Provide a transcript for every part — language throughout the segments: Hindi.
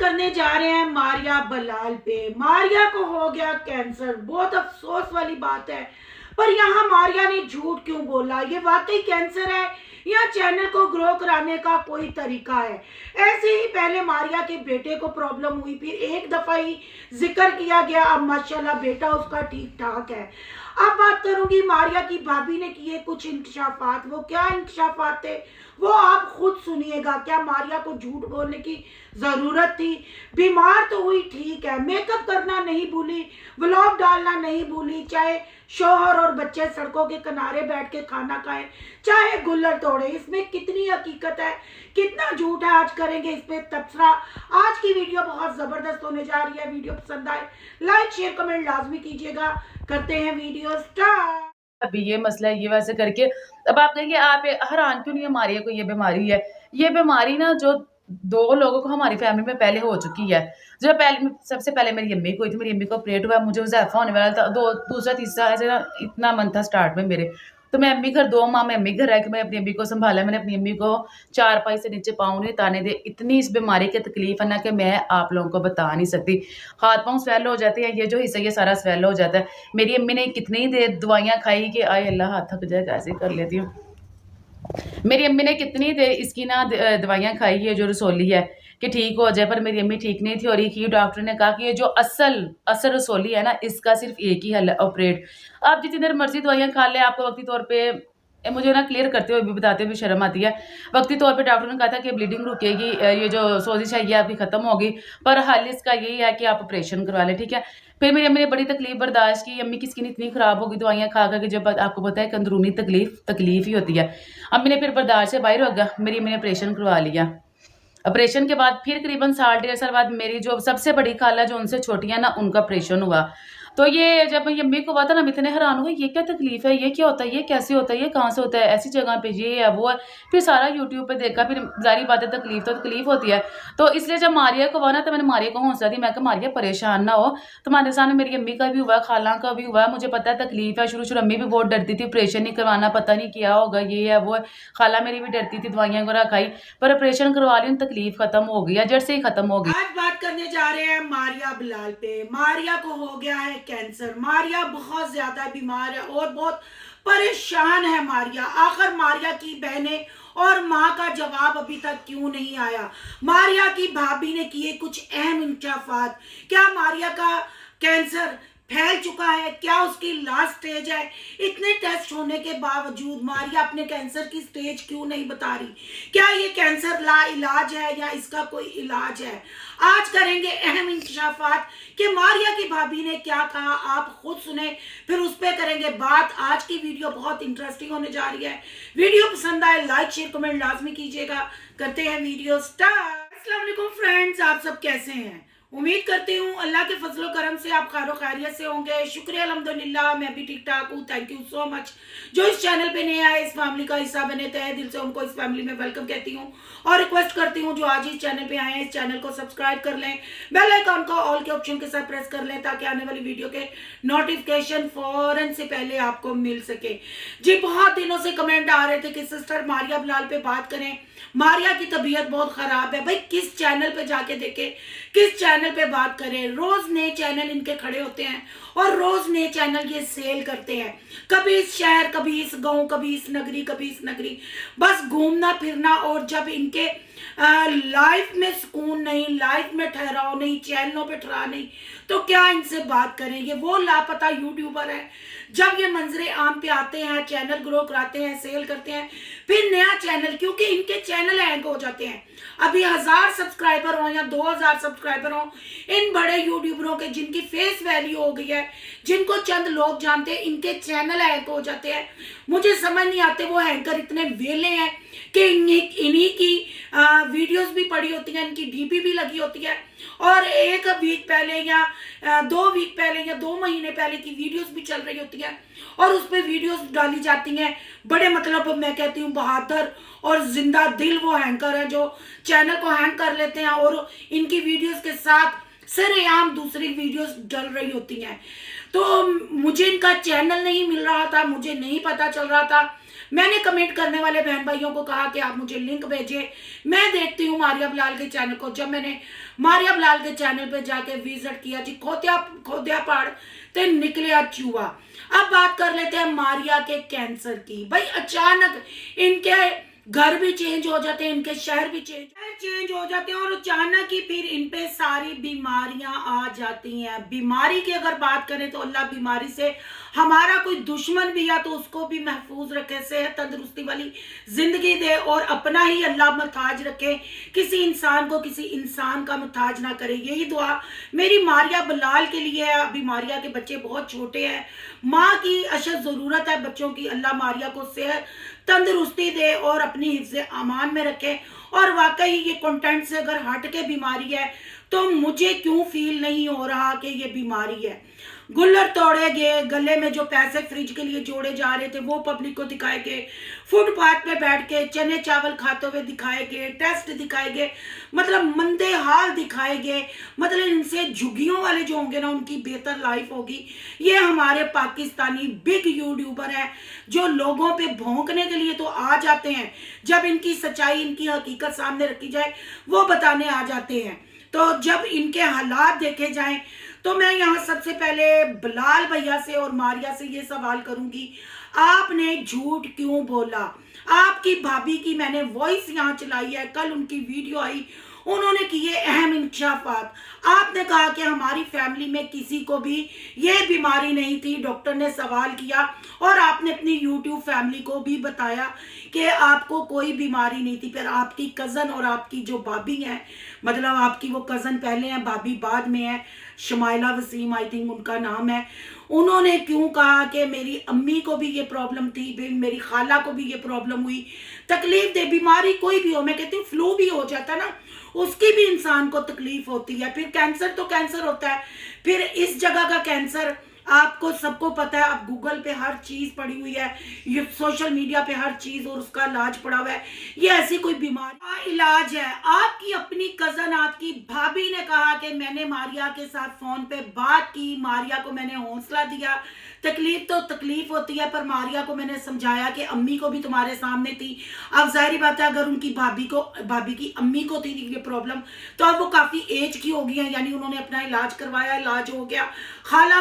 करने जा रहे हैं मारिया बलाल पे। मारिया को हो गया कैंसर, बहुत अफसोस वाली बात है। पर यहाँ मारिया ने झूठ क्यों बोला? ये वाकई कैंसर है या चैनल को ग्रो कराने का कोई तरीका है? ऐसे ही पहले मारिया के बेटे को प्रॉब्लम हुई, फिर एक दफा ही जिक्र किया गया, अब माशाल्लाह बेटा उसका ठीक ठाक है। अब बात करूंगी मारिया की भाभी ने किए कुछ इंकशाफात। वो क्या इंकशाफात थे वो आप खुद सुनिएगा। क्या मारिया को झूठ बोलने की जरूरत थी? बीमार तो हुई ठीक है, मेकअप करना नहीं भूली, व्लॉग डालना नहीं भूली, चाहे शोहर और बच्चे सड़कों के किनारे बैठ के खाना खाएं, चाहे गुल्लर तोड़े। इसमें कितनी हकीकत है, कितना झूठ है, आज करेंगे इस पे तबसरा। आज की वीडियो बहुत जबरदस्त होने जा रही है। वीडियो पसंद आए लाइक शेयर कमेंट लाजमी कीजिएगा। करते हैं वीडियो स्टार्ट। अभी ये मसला है, ये वैसे करके अब आप कहेंगे आप हैरान क्यों नहीं है मारिया को ये बीमारी है। ये बीमारी ना जो 2 लोगों को हमारी फैमिली में पहले हो चुकी है। जो पहले सबसे पहले मेरी अम्मी को हुई थी, मेरी अम्मी को ऑपरेट हुआ, मुझे हुज़ैफ़ा होने वाला था, दूसरा तीसरा ऐसे ना इतना मन था स्टार्ट में मेरे। तो मैं अम्मी घर 2 माह मैं अम्मी घर रह के मैंने अपनी अम्मी को सँभाला। मैंने अपनी अम्मी को चारपाई से नीचे पाँव नहीं ताने दिए। इतनी इस बीमारी की तकलीफ़ है ना कि मैं आप लोगों को बता नहीं सकती। हाथ-पाँव स्वेल हो जाते हैं, ये जो हिस्सा ये सारा स्वेल हो जाता है। मेरी अम्मी ने कितनी देर दवाइयाँ खाई कि आय अल्लाह हाथ थक जाएगा, ऐसे ही कर लेती हूँ। मेरी अम्मी ने कितनी देर इसकी ना दवाइयाँ खाई है जो रसोली है कि ठीक हो जाए, पर मेरी अम्मी ठीक नहीं थी और एक ही डॉक्टर ने कहा कि ये जो असल रसोली है ना, इसका सिर्फ एक ही हल है, ऑपरेट। आप जितनी देर मर्ज़ी दवाइयाँ खा लें, आपको वक़्ती तौर पे मुझे ना क्लियर करते हुए भी बताते हुए शर्म आती है। वक़्ती तौर पे डॉक्टर ने कहा था कि ब्लीडिंग रुकेगी, ये जो सोज़िश है ये आपकी ख़त्म होगी, पर हल इसका यही है कि आप ऑपरेशन करवा लें, ठीक है? फिर मेरी अम्मी ने बड़ी तकलीफ़ बर्दाश्त की। अम्मी की स्किन इतनी ख़राब हो गई दवाइयाँ खा के, जब आपको पता है कि अंदरूनी तकलीफ़ ही होती है। अम्मी ने फिर बर्दाश्त से बाहर हो गया, मेरी अम्मी ने ऑपरेशन करवा लिया। ऑपरेशन के बाद फिर करीबन साल डेढ़ साल बाद मेरी जो सबसे बड़ी खाला जो उनसे छोटी है ना, उनका ऑपरेशन हुआ। तो ये जब मेरी अम्मी को हुआ था ना, हम इतने हैरान हुए, ये क्या तकलीफ़ है, ये क्या होता है, ये कैसे होता है, ये कहाँ से होता है, ऐसी जगह पे ये है वो है। फिर सारा यूट्यूब पे देखा, फिर ज़ाहिर बात है तकलीफ़ तो तकलीफ़ होती है। तो इसलिए जब मारिया को हुआ ना, तो मैंने मारिया को हौसला दी, मैं कहा मारिया परेशान ना हो, तुम्हारे सामने मेरी अम्मी का भी हुआ है, खाला का भी हुआ है, मुझे पता है तकलीफ़ है। शुरू अम्मी भी बहुत डरती थी, ऑपरेशन नहीं करवाना, पता नहीं क्या होगा, ये है वो है। खाला मेरी भी डरती थी, दवाइयाँ वगैरह खाई, पर ऑपरेशन करवा ली, तकलीफ़ खत्म हो गई है, जड़ से ही खत्म हो गई। आज बात करने जा रहे हैं मारिया बलाल पे। मारिया को हो गया है कैंसर। मारिया बहुत ज्यादा बीमार है और बहुत परेशान है मारिया। आखिर मारिया की बहनें और माँ का जवाब अभी तक क्यों नहीं आया? मारिया की भाभी ने किए कुछ अहम इंकशाफात। क्या मारिया का कैंसर फैल चुका है? क्या उसकी लास्ट स्टेज है? इतने टेस्ट होने के बावजूद मारिया अपने कैंसर की स्टेज क्यों नहीं बता रही? क्या ये कैंसर ला इलाज है या इसका कोई इलाज है? आज करेंगे अहम इंकशाफात कि मारिया की भाभी ने क्या कहा, आप खुद सुने, फिर उस पर करेंगे बात। आज की वीडियो बहुत इंटरेस्टिंग होने जा रही है। वीडियो पसंद आए लाइक शेयर कमेंट लाजमी कीजिएगा। करते हैं वीडियो स्टार्ट। अस्सलाम वालेकुम फ्रेंड्स, आप सब कैसे हैं? उम्मीद करती हूँ अल्लाह के फजलो करम से आप खैरो खैरियत से होंगे। शुक्रिया अल्हम्दुलिल्लाह, मैं भी ठीक ठाक हूँ। Thank you so much. जो इस चैनल पे नए आए, इस फैमिली का हिस्सा बने, तहे दिल से उनको इस फैमिली में वेलकम कहती हूँ और रिक्वेस्ट करती हूँ जो आज इस चैनल पे आए हैं, इस चैनल को सब्सक्राइब कर लें, बेल आइकन को ऑल के ऑप्शन के साथ प्रेस कर लें ताकि आने वाली वीडियो के नोटिफिकेशन फौरन से पहले आपको मिल सके। जी बहुत दिनों से कमेंट आ रहे थे कि सिस्टर मारिया बलाल पे बात करें, मारिया की तबीयत बहुत खराब है। भाई किस चैनल पे जाके देखे, किस चैनल पे बात करें? रोज नए चैनल इनके खड़े होते हैं और रोज नए चैनल ये सेल करते हैं। कभी इस शहर, कभी इस गांव, कभी इस नगरी, कभी इस नगरी, बस घूमना फिरना। और जब इनके लाइफ में सुकून नहीं, लाइफ में ठहराव नहीं, चैनलों पे ठहरा नहीं, तो क्या इनसे बात करें? ये वो लापता यूट्यूबर है। जब ये मंजरे आम पे आते हैं, चैनल ग्रो कराते हैं, सेल करते हैं, फिर नया चैनल, क्योंकि इनके चैनल हैंग हो जाते हैं। अभी 1000 सब्सक्राइबर हो या 2000 सब्सक्राइबर हो, इन बड़े यूट्यूबरों के जिनकी फेस वैल्यू हो गई है, जिनको चंद लोग जानते हैं, इनके चैनल हैंग हो जाते हैं। मुझे समझ नहीं आते वो हैंकर इतने वेले हैं कि इन्हीं की वीडियोस भी पड़ी होती हैं, इनकी डीपी भी लगी होती है और 1 वीक पहले या 2 वीक पहले या 2 महीने पहले की वीडियोस भी चल रही होती हैं और उस पर वीडियोस डाली जाती हैं। बड़े मतलब मैं कहती हूँ बहादुर और जिंदा दिल वो हैंकर है जो चैनल को हैंग कर लेते हैं और इनकी वीडियोस के साथ सरेआम दूसरी वीडियोस डल रही होती हैं। तो मुझे इनका चैनल नहीं मिल रहा था, मुझे नहीं पता चल रहा था। मैंने कमेंट करने वाले बहन भाइयों को कहा कि आप मुझे लिंक भेजें, मैं देखती हूँ मारिया बिलाल के चैनल को। जब मैंने मारिया बिलाल के चैनल पे जाके विजिट किया जी, खोदिया पहाड़ ते निकले चूहा। अब बात कर लेते हैं मारिया के कैंसर की। भाई अचानक इनके घर भी चेंज हो जाते हैं, इनके शहर भी चेंज हो जाते हैं और अचानक ही फिर इन पे सारी बीमारियां आ जाती हैं। बीमारी की अगर बात करें तो अल्लाह बीमारी से हमारा कोई दुश्मन भी या तो उसको भी महफूज रखे, सेहत तंदुरुस्ती वाली जिंदगी दे और अपना ही अल्लाह मुहताज रखे, किसी इंसान को किसी इंसान का मुहताज ना करे। यही दुआ मेरी मारिया बिलाल के लिए है। अभी मारिया के बच्चे बहुत छोटे हैं, माँ की अशद ज़रूरत है बच्चों की। अल्लाह मारिया को सेहत तंदुरुस्ती दे और अपनी हिफ्ज़ अमान में रखे। और वाकई ये कंटेंट से अगर हट के बीमारी है तो मुझे क्यों फील नहीं हो रहा कि ये बीमारी है। गुल्लर तोड़े गए, गले में जो पैसे फ्रिज के लिए जोड़े जा रहे थे वो पब्लिक को दिखाए गए, फुटपाथ पे बैठ के चने चावल खाते हुए दिखाए गए, टेस्ट दिखाए गए, मतलब मंदे हाल दिखाए गए। मतलब इनसे झुग्गियों वाले जो होंगे ना उनकी बेहतर लाइफ होगी। ये हमारे पाकिस्तानी बिग यूट्यूबर है जो लोगों पे भौंकने के लिए तो आ जाते हैं, जब इनकी सच्चाई इनकी हकीकत सामने रखी जाए वो बताने आ जाते हैं। तो जब इनके हालात देखे जाएं तो मैं यहाँ सबसे पहले बिलाल भैया से और मारिया से ये सवाल करूंगी, आपने झूठ क्यों बोला? आपकी भाभी की मैंने वॉइस यहाँ चलाई है, कल उनकी वीडियो आई, उन्होंने किए अहम इंकशाफात। आपने कहा कि हमारी फैमिली में किसी को भी ये बीमारी नहीं थी। डॉक्टर ने सवाल किया और आपने अपनी यूट्यूब फैमिली को भी बताया कि आपको कोई बीमारी नहीं थी। फिर आपकी कज़न और आपकी जो भाभी है, मतलब आपकी वो कज़न पहले है, भाभी बाद में है, शमाइला वसीम आई थिंक उनका नाम है, उन्होंने क्यों कहा कि मेरी अम्मी को भी ये प्रॉब्लम थी, मेरी खाला को भी ये प्रॉब्लम हुई। तकलीफ दे बीमारी कोई भी हो, मैं कहती हूँ फ्लू भी हो जाता ना, उसकी भी इंसान को तकलीफ होती है। फिर कैंसर तो कैंसर होता है, फिर इस जगह का कैंसर आपको सबको पता है। अब गूगल पे हर चीज पड़ी हुई है, ये सोशल मीडिया पे हर चीज और उसका इलाज पड़ा हुआ है। ये ऐसी कोई बीमारी का इलाज है। आपकी अपनी कजन, आपकी भाभी ने कहा कि मैंने मारिया के साथ फोन पे बात की, मारिया को मैंने हौसला दिया। तकलीफ तो तकलीफ होती है, पर मारिया को मैंने समझाया कि अम्मी को भी तुम्हारे सामने थी। अब जाहिर बात है अगर उनकी भाभी की अम्मी को थी ये प्रॉब्लम, तो अब वो काफी एज की हो गई है, यानी उन्होंने अपना इलाज करवाया, इलाज हो गया। खाला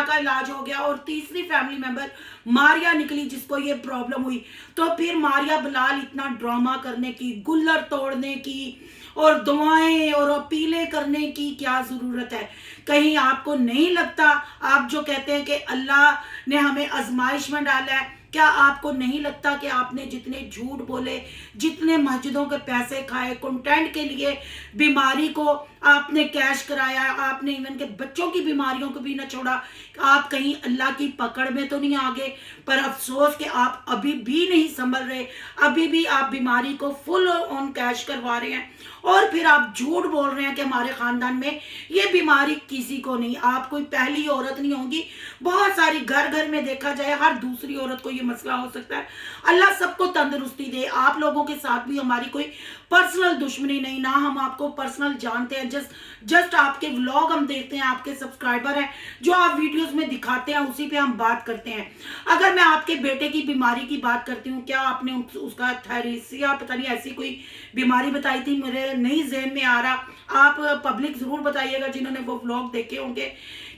का इलाज हो गया और तीसरी फैमिली मेंबर मारिया निकली जिसको ये प्रॉब्लम हुई। तो फिर मारिया बिलाल इतना ड्रामा करने की, गुल्लर तोड़ने की और दुआएं और अपीलें करने की क्या जरूरत है? कहीं आपको नहीं लगता, आप जो कहते हैं कि अल्लाह ने हमें आजमाइश में डाला है, क्या आपको नहीं लगता कि आपने जितने झूठ बोले, जितने मस्जिदों के पैसे खाए कंटेंट के लिए, बीमारी को आपने कैश कराया, आपने इवन के बच्चों की बीमारियों को भी ना छोड़ा, आप कहीं अल्लाह की पकड़ में तो नहीं आ गए? पर अफसोस कि आप अभी भी नहीं संभल रहे, अभी भी आप बीमारी को फुल ऑन कैश करवा रहे हैं और फिर आप झूठ बोल रहे हैं कि हमारे खानदान में ये बीमारी किसी को नहीं। आप कोई पहली औरत नहीं होगी, बहुत सारी घर घर में देखा जाए हर दूसरी औरत को ये मसला हो सकता है। अल्लाह सबको तंदुरुस्ती दे। आप लोगों के साथ भी हमारी कोई पर्सनल दुश्मनी नहीं, ना हम आपको पर्सनल जानते हैं, जस्ट आपके व्लॉग हम देखते हैं, आपके सब्सक्राइबर हैं, जो आप वीडियोस में दिखाते हैं उसी पे हम बात करते हैं। अगर मैं आपके बेटे की बीमारी की बात करती हूँ, क्या आपने उसका थैरेसिया पता नहीं ऐसी कोई बीमारी बताई थी, मेरे नहीं ज़हन में आ रहा। आप पब्लिक जरूर बताइएगा जिन्होंने वो व्लॉग देखे होंगे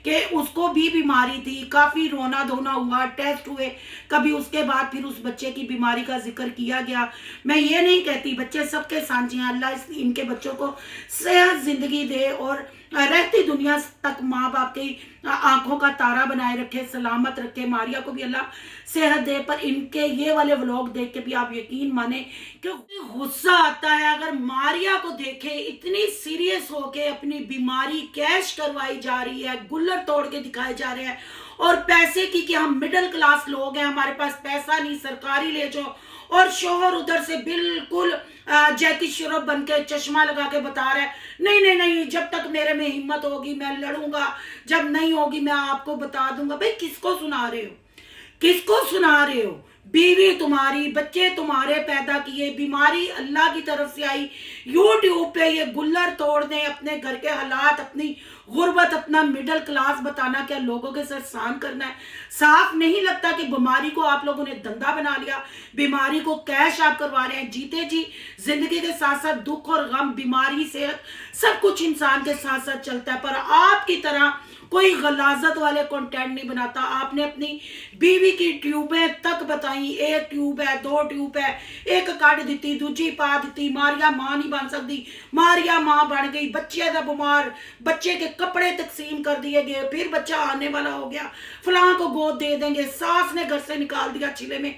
कि उसको भी बीमारी थी, काफी रोना धोना हुआ, टेस्ट हुए, कभी उसके बाद फिर उस बच्चे की बीमारी का जिक्र किया गया। मैं ये नहीं कहती, बच्चे सबके सांझे हैं, अल्लाह इनके बच्चों को सेहत जिंदगी दे और रहती दुनिया तक माँ बाप की आंखों का तारा बनाए रखे, सलामत रखे। मारिया को भी अल्लाह सेहत दे। पर इनके ये वाले व्लॉग देख के भी आप यकीन माने कि गुस्सा आता है। अगर मारिया को देखे इतनी सीरियस होके अपनी बीमारी कैश करवाई जा रही है, गुल्लर तोड़ के दिखाए जा रहे हैं और पैसे की कि हम मिडिल क्लास लोग हैं, हमारे पास पैसा नहीं, सरकारी ले जाओ, और शोहर उधर से बिल्कुल जैकी श्रॉफ बन के चश्मा लगा के बता रहा है नहीं नहीं नहीं, जब तक मेरे में हिम्मत होगी मैं लड़ूंगा, जब नहीं होगी मैं आपको बता दूंगा। भाई किसको सुना रहे हो, किसको सुना रहे हो? बीवी तुम्हारी, बच्चे तुम्हारे पैदा किए, बीमारी अल्लाह की तरफ से आई। यूट्यूब पे ये गुल्लर तोड़ने, अपने घर के हालात, अपनी गुर्बत, अपना मिडिल क्लास बताना, क्या लोगों के सर सहन करना है? साफ नहीं लगता कि बीमारी को आप लोगों ने धंधा बना लिया, बीमारी को कैश आप करवा रहे हैं? जीते जी जिंदगी के साथ साथ दुख और गम, बीमारी, सेहत, सब कुछ इंसान के साथ साथ चलता है, पर आपकी तरह कोई गलाजत वाले कंटेंट नहीं बनाता। आपने अपनी बीवी की ट्यूबें तक बताई, एक ट्यूब है, दो ट्यूब है, एक काट दी, दूजी पा दी, मारिया मां नहीं बन सकती, मारिया मां बन गई, बच्चे का बीमार, बच्चे के कपड़े तकसीम कर दिए गए, फिर बच्चा आने वाला हो गया, फलां को गोद दे देंगे, सास ने घर से निकाल दिया चिले में।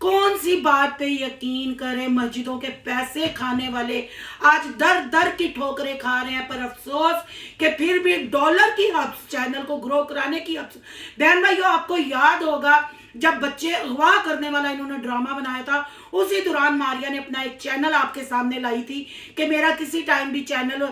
कौन सी बात पे यकीन करें? मस्जिदों के पैसे खाने वाले आज दर दर की ठोकरें खा रहे हैं, पर अफसोस कि फिर भी डॉलर की हब्स, चैनल को ग्रो कराने की हब्स। बहन भाइयों, आपको याद होगा जब बच्चे अगवा करने वाला इन्होंने ड्रामा बनाया था, उसी दौरान मारिया ने अपना एक चैनल आपके सामने लाई थी कि मेरा किसी टाइम भी चैनल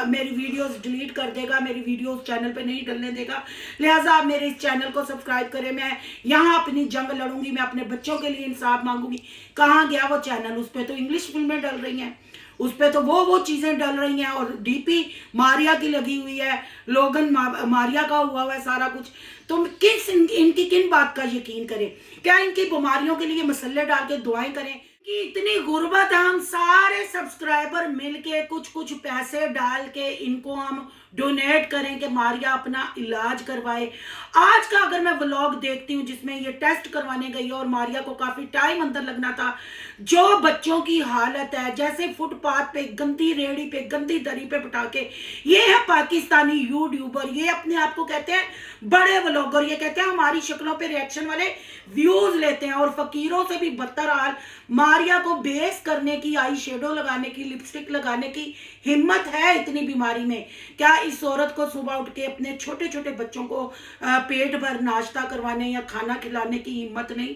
मेरी वीडियोस डिलीट कर देगा, मेरी वीडियोस चैनल पे नहीं डलने देगा, लिहाजा आप मेरे इस चैनल को सब्सक्राइब करें, मैं यहाँ अपनी जंग लड़ूंगी, मैं अपने बच्चों के लिए इंसाफ मांगूंगी। कहाँ गया वो चैनल? उस पर तो इंग्लिश फिल्में डल रही हैं, उस पर तो वो चीजें डल रही हैं, और डीपी मारिया की लगी हुई है, लोगन मारिया का हुआ है सारा कुछ। तो किस इनकी किन बात का यकीन करें? क्या इनकी बीमारियों के लिए मसले डाल के दुआएं करें कि इतनी गुर्बत? हम सारे सब्सक्राइबर मिलके कुछ कुछ पैसे डाल के इनको हम डोनेट करें कि मारिया अपना इलाज करवाए। आज का अगर मैं व्लॉग देखती हूँ जिसमें ये टेस्ट करवाने गई और मारिया को काफी टाइम अंदर लगना था, जो बच्चों की हालत है, जैसे फुटपाथ पे, गंदी रेहड़ी पे, गंदी दरी पे बिठा के, ये है पाकिस्तानी यूट्यूबर, ये अपने आप को कहते हैं बड़े व्लॉगर, ये कहते हैं हमारी शक्लों पे रिएक्शन वाले व्यूज लेते हैं, और फकीरों से भी बदतर हाल। मारिया को बेस करने की, आई शेडो लगाने की, लिपस्टिक लगाने की हिम्मत है इतनी बीमारी में? क्या इस औरत को सुबह उठ के अपने छोटे छोटे बच्चों को पेट भर नाश्ता करवाने या खाना खिलाने की हिम्मत नहीं?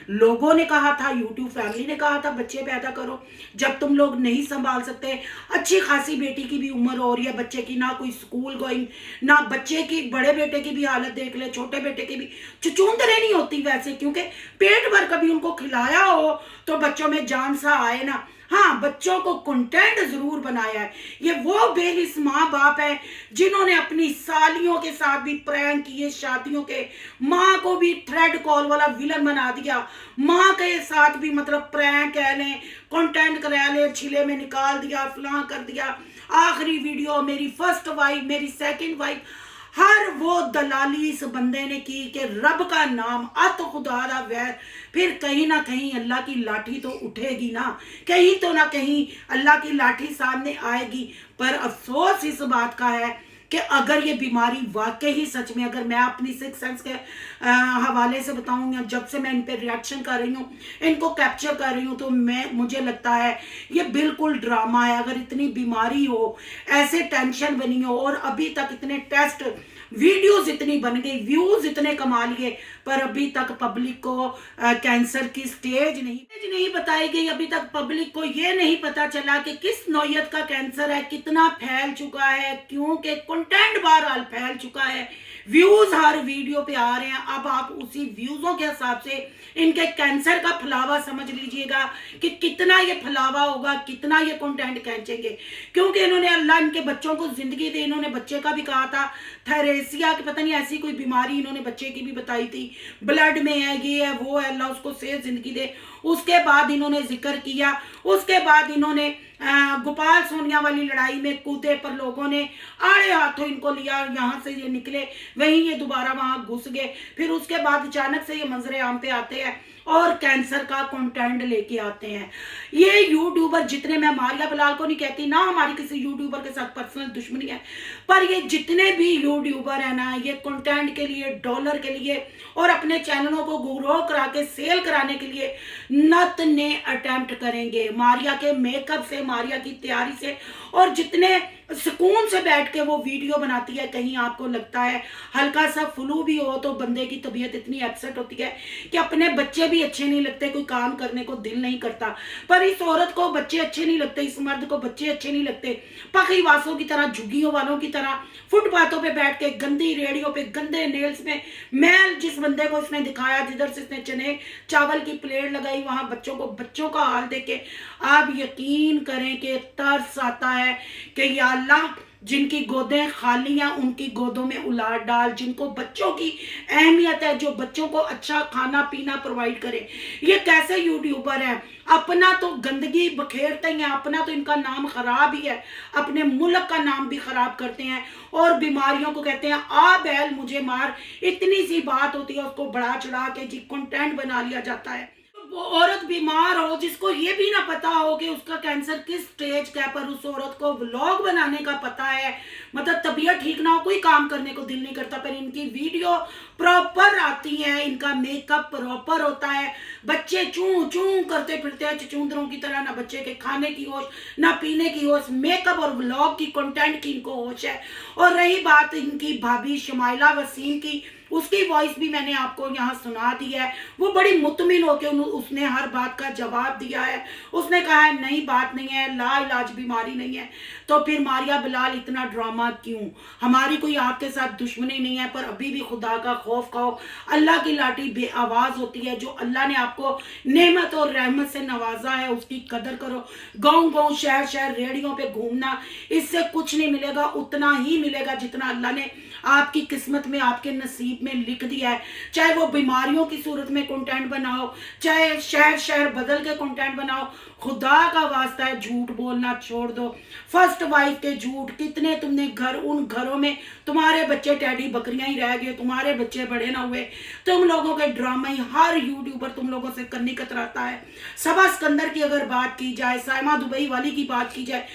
लोगों ने कहा था, यूट्यूब फैमिली ने कहा था बच्चे पैदा करो, जब तुम लोग नहीं संभाल सकते। अच्छी खासी बेटी की भी उम्र हो रही है, बच्चे की ना कोई स्कूल गोइंग, ना बच्चे की, बड़े बेटे की भी हालत देख ले, छोटे बेटे की भी चुचुंदरे नहीं होती वैसे, क्योंकि पेट भर कभी उनको खिलाया हो तो बच्चों में जान सा आए ना। हाँ, बच्चों को कंटेंट जरूर बनाया है। ये वो बेहिस माँ बाप है जिन्होंने अपनी सालियों के साथ भी प्रैंक किए, शादियों के, माँ को भी थ्रेड कॉल वाला विलन बना दिया, माँ के साथ भी मतलब प्रैंक कह लें, कंटेंट करा ले, छिले में निकाल दिया, फलां कर दिया। आखिरी वीडियो मेरी फर्स्ट वाइफ, मेरी सेकंड वाइफ, हर वो दलाली इस बंदे ने की कि रब का नाम, अत खुदा दा वैर। फिर कहीं ना कहीं अल्लाह की लाठी तो उठेगी ना, कहीं तो ना कहीं अल्लाह की लाठी सामने आएगी। पर अफसोस इस बात का है कि अगर ये बीमारी वाकई ही सच में, अगर मैं अपनी सिक्स सेंस के हवाले से बताऊँ, जब से मैं इन पे रिएक्शन कर रही हूँ, इनको कैप्चर कर रही हूँ, तो मुझे लगता है ये बिल्कुल ड्रामा है। अगर इतनी बीमारी हो, ऐसे टेंशन बनी हो, और अभी तक इतने टेस्ट, वीडियोस इतनी बन गई, व्यूज इतने कमा लिए, पर अभी तक पब्लिक को कैंसर की स्टेज नहीं बताई गई। अभी तक पब्लिक को ये नहीं पता चला कि किस नौयत का कैंसर है, कितना फैल चुका है, क्योंकि कंटेंट बहरहाल फैल चुका है, व्यूज हर वीडियो पे आ रहे हैं। अब आप उसी व्यूजों के हिसाब से इनके कैंसर का फैलावा समझ लीजिएगा कि कितना ये फैलावा होगा, कितना ये कंटेंट खींचेंगे, क्योंकि इन्होंने, अल्लाह इनके बच्चों को जिंदगी दे, इन्होंने बच्चे का भी कहा था, थैरेसिया की पता नहीं ऐसी कोई बीमारी इन्होंने बच्चे की भी बताई थी, ब्लड में है, ये है, वो है, अल्लाह उसको सेहत जिंदगी दे। उसके बाद इन्होंने जिक्र किया, उसके बाद इन्होंने गोपाल सोनिया वाली लड़ाई में कूदे, पर लोगों ने आड़े हाथों इनको लिया, यहाँ से ये निकले, वहीं ये दोबारा वहां घुस गए। फिर उसके बाद अचानक से ये मंजरे आम पे आते हैं और कैंसर का कंटेंट लेके आते हैं। ये यूट्यूबर जितने, मैं मारिया बिलाल को नहीं कहती ना, हमारी किसी यूट्यूबर के साथ पर्सनल दुश्मनी है, पर ये जितने भी यूट्यूबर है ना, ये कंटेंट के लिए, डॉलर के लिए और अपने चैनलों को ग्रो करा के सेल कराने के लिए नत ने अटेम्प्ट करेंगे। मारिया के मेकअप से, मारिया की तैयारी से, और जितने सुकून से बैठ के वो वीडियो बनाती है। कहीं आपको लगता है हल्का सा फ्लू भी हो तो बंदे की तबीयत इतनी अपसेट होती है कि अपने बच्चे भी अच्छे नहीं लगते, कोई काम करने को दिल नहीं करता। पर इस औरत को बच्चे अच्छे नहीं लगते, इस मर्द को बच्चे अच्छे नहीं लगते। पखीवासों की तरह, झुग्गियों वालों की तरह फुटपाथों पे बैठ के, गंदी रेडियो पे, गंदे नेल्स में मैल, जिस बंदे को इसने दिखाया, जिधर से इसने चने चावल की प्लेट लगाई, वहां बच्चों का हाल देख के आप यकीन करें कि तरस आता है कि या अल्लाह, जिनकी गोदें खाली हैं उनकी गोदों में औलाद डाल, जिनको बच्चों की अहमियत है, जो बच्चों को अच्छा खाना पीना प्रोवाइड करे। ये कैसे यूट्यूबर हैं? अपना तो गंदगी बखेरते हैं, अपना तो इनका नाम खराब ही है, अपने मुल्क का नाम भी खराब करते हैं और बीमारियों को कहते हैं आ बैल मुझे मार। इतनी सी बात होती है, उसको बढ़ा चढ़ा के जी कंटेंट बना लिया जाता है। वो औरत बीमार हो, जिसको ये भी ना पता हो कि उसका कैंसर किस स्टेज का है, पर उस औरत को व्लॉग बनाने का पता है। मतलब तबीयत ठीक ना हो, कोई काम करने को दिल नहीं करता, पर इनकी वीडियो प्रॉपर आती है, इनका मेकअप प्रॉपर होता है। बच्चे चूं चूं करते फिरते हैं चचूंदरों की तरह, ना बच्चे के खाने की होश, ना पीने की होश, मेकअप और व्लॉग की कंटेंट की इनको होश है। और रही बात इनकी भाभी शमाइला वसीम की, उसकी वॉइस भी मैंने आपको यहाँ सुना दी है। वो बड़ी मुतमिन होकर उसने हर बात का जवाब दिया है। उसने कहा है नई बात नहीं है, लाइलाज बीमारी नहीं है। तो फिर मारिया बिलाल इतना ड्रामा क्यों? हमारी कोई आपके साथ दुश्मनी नहीं है, पर अभी भी खुदा का खौफ खाओ। अल्लाह की लाठी बेआवाज होती है। जो अल्लाह ने आपको नेमत और रहमत से नवाजा है उसकी कदर करो। गाँव गाँव शहर शहर रेडियो पे घूमना, इससे कुछ नहीं मिलेगा। उतना ही मिलेगा जितना अल्लाह ने आपकी किस्मत में, आपके नसीब में लिख दिया है। चाहे वो बीमारियों की सूरत में कंटेंट बनाओ, चाहे शहर शहर बदल के कंटेंट बनाओ, खुदा का वास्ता है झूठ बोलना छोड़ दो। फर्स्ट वाइफ के झूठ कितने तुमने घर, उन घरों में तुम्हारे बच्चे टैडी बकरियां ही रह गए, तुम्हारे बच्चे बड़े ना हुए। तुम लोगों के ड्रामा ही हर यूट्यूबर तुम लोगों से करनी कतराता है। सबा सिकंदर की अगर बात की जाए, साइमा दुबई वाली की बात की जाए,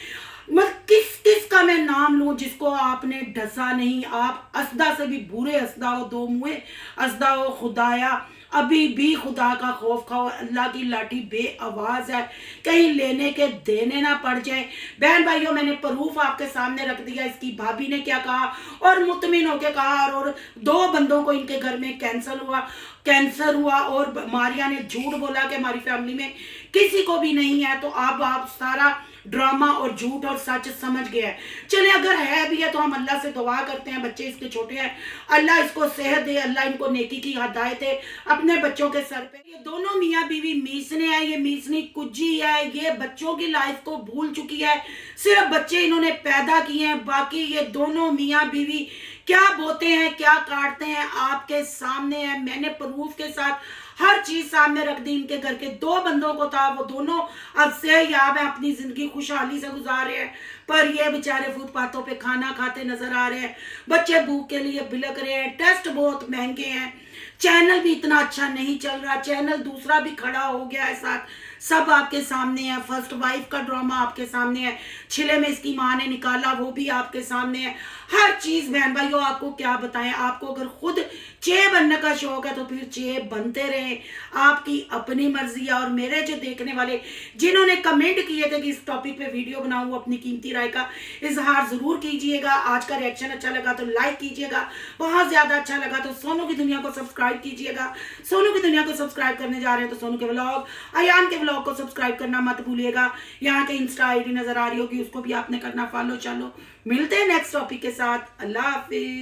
मैं किस किस का मैं नाम लूं जिसको आपने ढसा नहीं। आप असदा से भी बुरे असदा हो, दो मुँहे असदा हो। खुदाया अभी भी खुदा का खौफ खाओ। अल्लाह की लाठी बेआवाज है, कहीं लेने के देने ना पड़ जाए। बहन भाइयों, मैंने प्रूफ आपके सामने रख दिया। इसकी भाभी ने क्या कहा और मुतमिन होके कहा, और 2 बंदों को इनके घर में कैंसर हुआ और मारिया ने झूठ बोला कि हमारी फैमिली में किसी को भी नहीं है। तो अब आप सारा ड्रामा और झूठ और सच समझ गए हैं। चले अगर है भी है तो हम अल्लाह से दुआ करते हैं, बच्चे इसके छोटे हैं, अल्लाह इसको सेहत दे, अल्लाह इनको नेकी की हिदायत दे अपने बच्चों के सर पे। ये दोनों मियाँ बीवी मीसने हैं, ये मीसनी कुज्जी है, ये बच्चों की लाइफ को भूल चुकी है। सिर्फ बच्चे इन्होंने पैदा किए हैं, बाकी ये दोनों मियाँ बीवी क्या बोते हैं क्या काटते हैं आपके सामने है। मैंने प्रूफ के साथ हर चीज सामने रख दी। इनके घर के 2 बंदों को था, वो दोनों अब सेहयाब है, अपनी जिंदगी खुशहाली से गुजार रहे हैं। पर ये बेचारे फुटपाथों पे खाना खाते नजर आ रहे हैं, बच्चे भूख के लिए बिलक रहे हैं, टेस्ट बहुत महंगे हैं, चैनल भी इतना अच्छा नहीं चल रहा, चैनल दूसरा भी खड़ा हो गया है साथ। सब आपके सामने है। फर्स्ट वाइफ का ड्रामा आपके सामने है, छिले में इसकी माँ ने निकाला वो भी आपके सामने है। हर चीज बहन भाइयों आपको क्या बताएं। आपको अगर खुद चे बनने का शौक है तो फिर चे बनते रहे, आपकी अपनी मर्जी है। और मेरे जो देखने वाले जिन्होंने कमेंट किए थे कि इस टॉपिक पे वीडियो बनाऊं, अपनी कीमती राय का इजहार जरूर कीजिएगा। आज का रिएक्शन अच्छा लगा तो लाइक कीजिएगा, बहुत ज्यादा अच्छा लगा तो सोनू की दुनिया को सब्सक्राइब कीजिएगा। सोनू की दुनिया को सब्सक्राइब करने जा रहे हैं तो सोनू के व्लॉग, अयान के व्लॉग को सब्सक्राइब करना मत भूलिएगा। यहाँ के इंस्टा आईडी नजर आ रही होगी, उसको भी आपने करना फॉलो। चलो मिलते हैं नेक्स्ट टॉपिक के साथ। अल्लाह हाफिज।